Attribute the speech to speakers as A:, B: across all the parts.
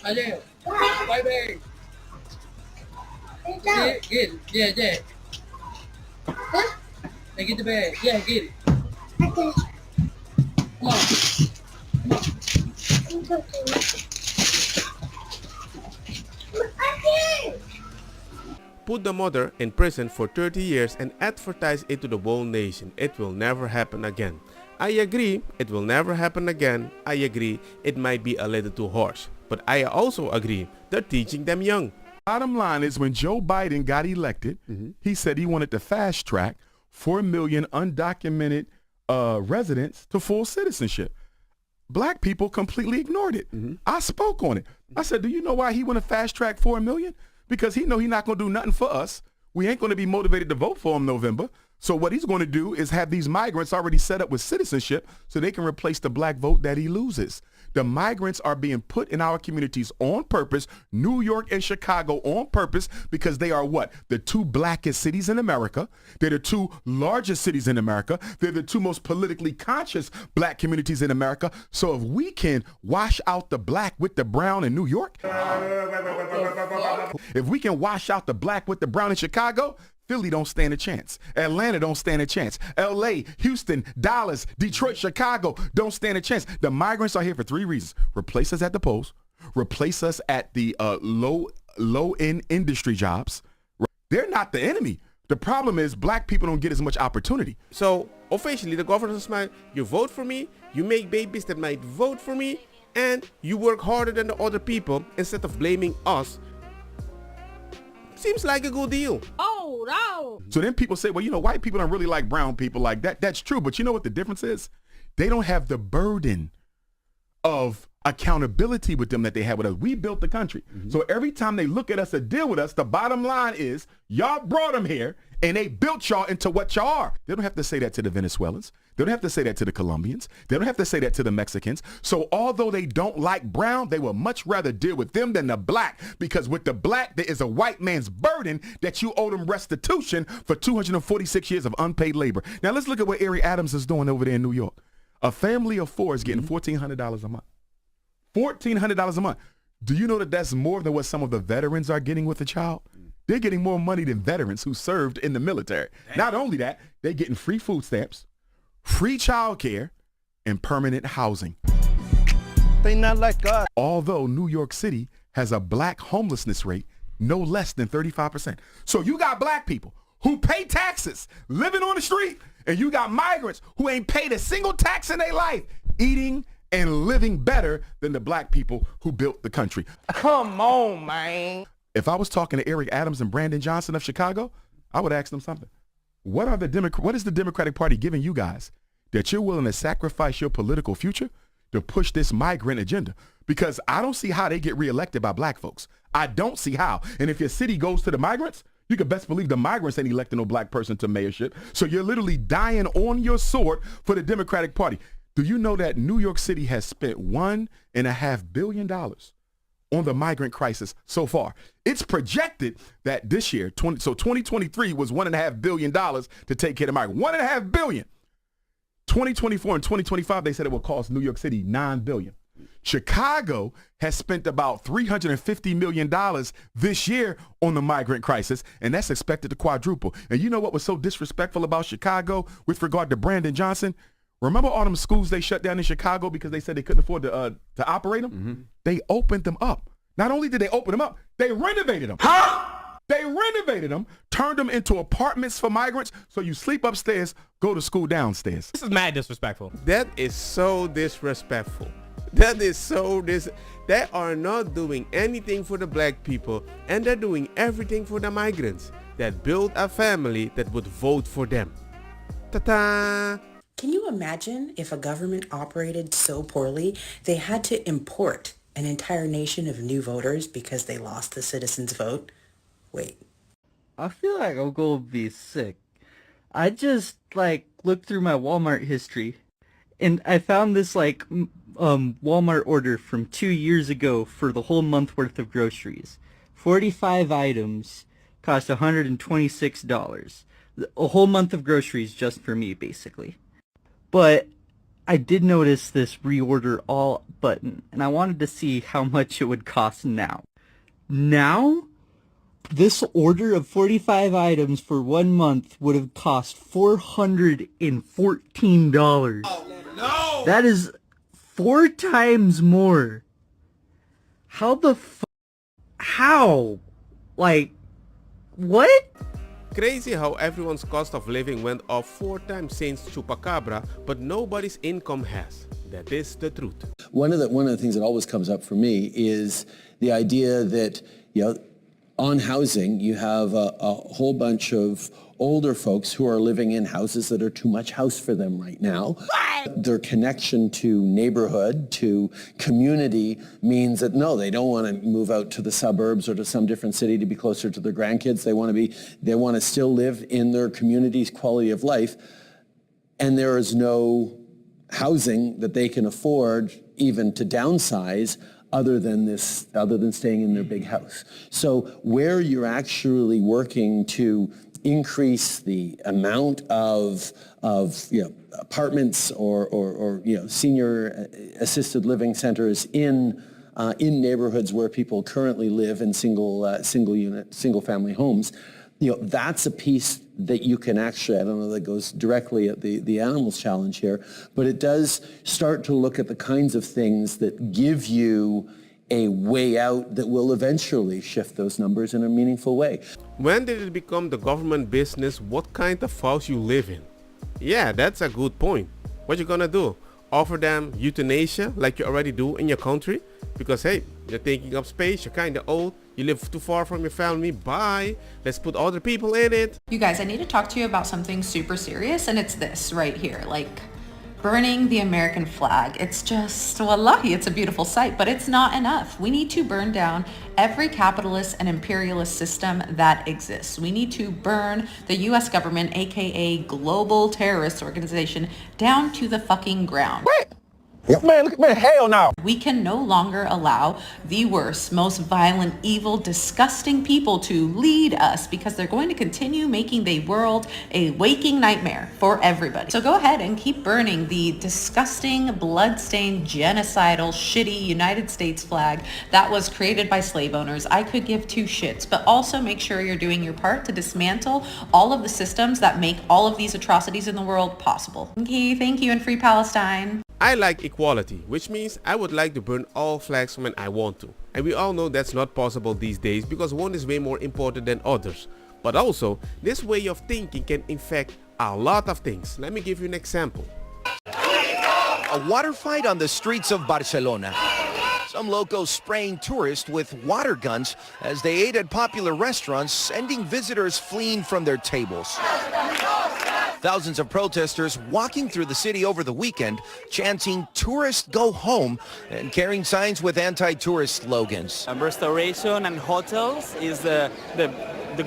A: Allez, bye bye. Get it. Yeah, yeah. Now get the bag. Yeah, get it. Come on.
B: Put the mother in prison for 30 years and advertise it to the whole nation. It will never happen again. I agree, it will never happen again. I agree, it might be a little too harsh. But I also agree, they're teaching them young.
C: Bottom line is when Joe Biden got elected, he said he wanted to fast track 4 million undocumented residents to full citizenship. Black people completely ignored it. I spoke on it. I said, do you know why he want to fast track 4 million? Because he know he's not going to do nothing for us. We ain't going to be motivated to vote for him November. So what he's going to do is have these migrants already set up with citizenship so they can replace the black vote that he loses. The migrants are being put in our communities on purpose, New York and Chicago on purpose, because they are what? The two blackest cities in America. They're the two largest cities in America. They're the two most politically conscious black communities in America. So if we can wash out the black with the brown in New York, if we can wash out the black with the brown in Chicago, Philly don't stand a chance. Atlanta don't stand a chance. LA, Houston, Dallas, Detroit, Chicago don't stand a chance. The migrants are here for 3 reasons. Replace us at the polls, replace us at the low-end industry jobs. They're not the enemy. The problem is black people don't get as much opportunity.
B: So officially the government might, you vote for me, you make babies that might vote for me, and you work harder than the other people instead of blaming us. Seems like a good deal.
D: Oh, no.
C: So then people say, well, you know, white people don't really like brown people like that. That's true. But you know what the difference is? They don't have the burden of accountability with them that they have with us. We built the country. So every time they look at us or deal with us, the bottom line is y'all brought them here and they built y'all into what y'all are. They don't have to say that to the Venezuelans. They don't have to say that to the Colombians. They don't have to say that to the Mexicans. So although they don't like brown, they would much rather deal with them than the black, because with the black, there is a white man's burden that you owe them restitution for 246 years of unpaid labor. Now let's look at what Eric Adams is doing over there in New York. A family of 4 is getting $1,400 a month. $1,400 a month. Do you know that that's more than what some of the veterans are getting with a child? They're getting more money than veterans who served in the military. Damn. Not only that, they're getting free food stamps, free child care, and permanent housing.
E: They not like us.
C: Although New York City has a black homelessness rate no less than 35%. So you got black people who pay taxes living on the street, and you got migrants who ain't paid a single tax in their life eating and living better than the black people who built the country.
E: Come on, man.
C: If I was talking to Eric Adams and Brandon Johnson of Chicago, I would ask them something. What is the Democratic Party giving you guys that you're willing to sacrifice your political future to push this migrant agenda? Because I don't see how they get reelected by black folks. I don't see how. And if your city goes to the migrants, you can best believe the migrants ain't electing no black person to mayorship. So you're literally dying on your sword for the Democratic Party. Do you know that New York City has spent $1.5 billion on the migrant crisis so far? It's projected that this year, 2023 was $1.5 billion to take care of the migrants. $1.5 billion. 2024 and 2025, they said it will cost New York City $9 billion. Chicago has spent about $350 million this year on the migrant crisis, and that's expected to quadruple. And you know what was so disrespectful about Chicago with regard to Brandon Johnson? Remember all them schools they shut down in Chicago because they said they couldn't afford to operate them? They opened them up. Not only did they open them up, they renovated them. They renovated them, turned them into apartments for migrants, so you sleep upstairs, go to school downstairs.
F: This is mad disrespectful.
B: That is so disrespectful. That is so They are not doing anything for the black people, and they're doing everything for the migrants that build a family that would vote for them. Ta-ta!
G: Can you imagine if a government operated so poorly they had to import an entire nation of new voters because they lost the citizens' vote? Wait.
H: I feel like I'm gonna be sick. I just, looked through my Walmart history, and I found this, Walmart order from 2 years ago for the whole month worth of groceries. 45 items cost $126. A whole month of groceries just for me, basically. But I did notice this reorder all button, and I wanted to see how much it would cost now. Now, this order of 45 items for 1 month would have cost $414. Oh, no! That is 4 times more. How the how? Like, what?
B: Crazy how everyone's cost of living went up 4 times since Chupacabra, but nobody's income has. That is the truth.
D: One of the things that always comes up for me is the idea that, on housing, you have a whole bunch of older folks who are living in houses that are too much house for them right now. Their connection to neighborhood, to community, means that no, they don't want to move out to the suburbs or to some different city to be closer to their grandkids. They want to still live in their community's quality of life, and there is no housing that they can afford even to downsize other than staying in their big house. So where you're actually working to increase the amount of apartments or senior assisted living centers in neighborhoods where people currently live in single family homes, that's a piece that you can actually, I don't know that goes directly at the animals challenge here, but it does start to look at the kinds of things that give you a way out that will eventually shift those numbers in a meaningful way.
B: When did it become the government business what kind of house you live in? Yeah, that's a good point. What you gonna do? Offer them euthanasia like you already do in your country? Because hey, you're taking up space, you're kinda old, you live too far from your family, bye. Let's put other people in it.
F: You guys, I need to talk to you about something super serious, and it's this right here. Like, burning the American flag. It's just, wallahi, it's a beautiful sight, but it's not enough. We need to burn down every capitalist and imperialist system that exists. We need to burn the US government, aka global terrorist organization, down to the fucking ground.
E: What? Yep. Man, hell no.
F: We can no longer allow the worst, most violent, evil, disgusting people to lead us, because they're going to continue making the world a waking nightmare for everybody. So go ahead and keep burning the disgusting, blood-stained, genocidal, shitty United States flag that was created by slave owners. I could give 2 shits, but also make sure you're doing your part to dismantle all of the systems that make all of these atrocities in the world possible. Okay, thank you, and free Palestine.
B: I like equality, which means I would like to burn all flags when I want to. And we all know that's not possible these days because one is way more important than others. But also, this way of thinking can infect a lot of things. Let me give you an example.
E: A water fight on the streets of Barcelona. Some locals spraying tourists with water guns as they ate at popular restaurants, sending visitors fleeing from their tables. Thousands of protesters walking through the city over the weekend, chanting "Tourists go home" and carrying signs with anti-tourist slogans.
I: Restoration and hotels is the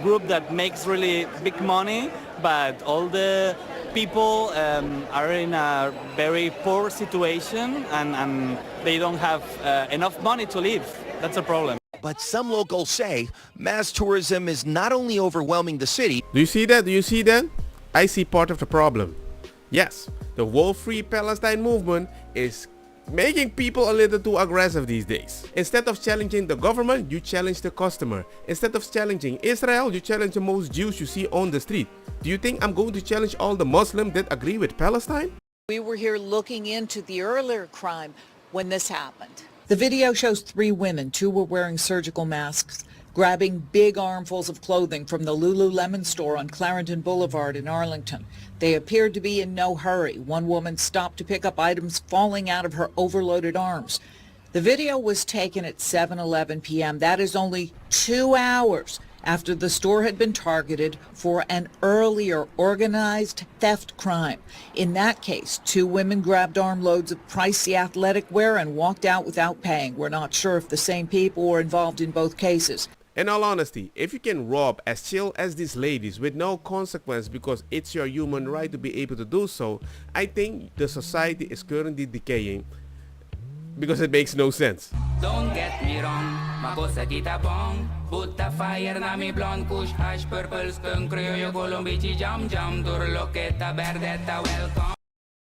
I: group that makes really big money, but all the people are in a very poor situation and they don't have enough money to live. That's a problem.
E: But some locals say mass tourism is not only overwhelming the city.
B: Do you see that? Do you see that? I see part of the problem. Yes, the whole Free Palestine movement is making people a little too aggressive these days. Instead of challenging the government, you challenge the customer. Instead of challenging Israel, you challenge the most Jews you see on the street. Do you think I'm going to challenge all the Muslims that agree with Palestine?
J: We were here looking into the earlier crime when this happened.
K: The video shows 3 women. 2 were wearing surgical masks, grabbing big armfuls of clothing from the Lululemon store on Clarendon Boulevard in Arlington. They appeared to be in no hurry. One woman stopped to pick up items falling out of her overloaded arms. The video was taken at 7:11 p.m. That is only 2 hours after the store had been targeted for an earlier organized theft crime. In that case, 2 women grabbed armloads of pricey athletic wear and walked out without paying. We're not sure if the same people were involved in both cases.
B: In all honesty, if you can rob as chill as these ladies with no consequence because it's your human right to be able to do so, I think the society is currently decaying because it makes no sense.
L: Don't get me wrong, makosa kita bong. Butta fire na mi blonde, kush hash purple skunk, criollo colombici jam jam, durloketa berdetta welcome.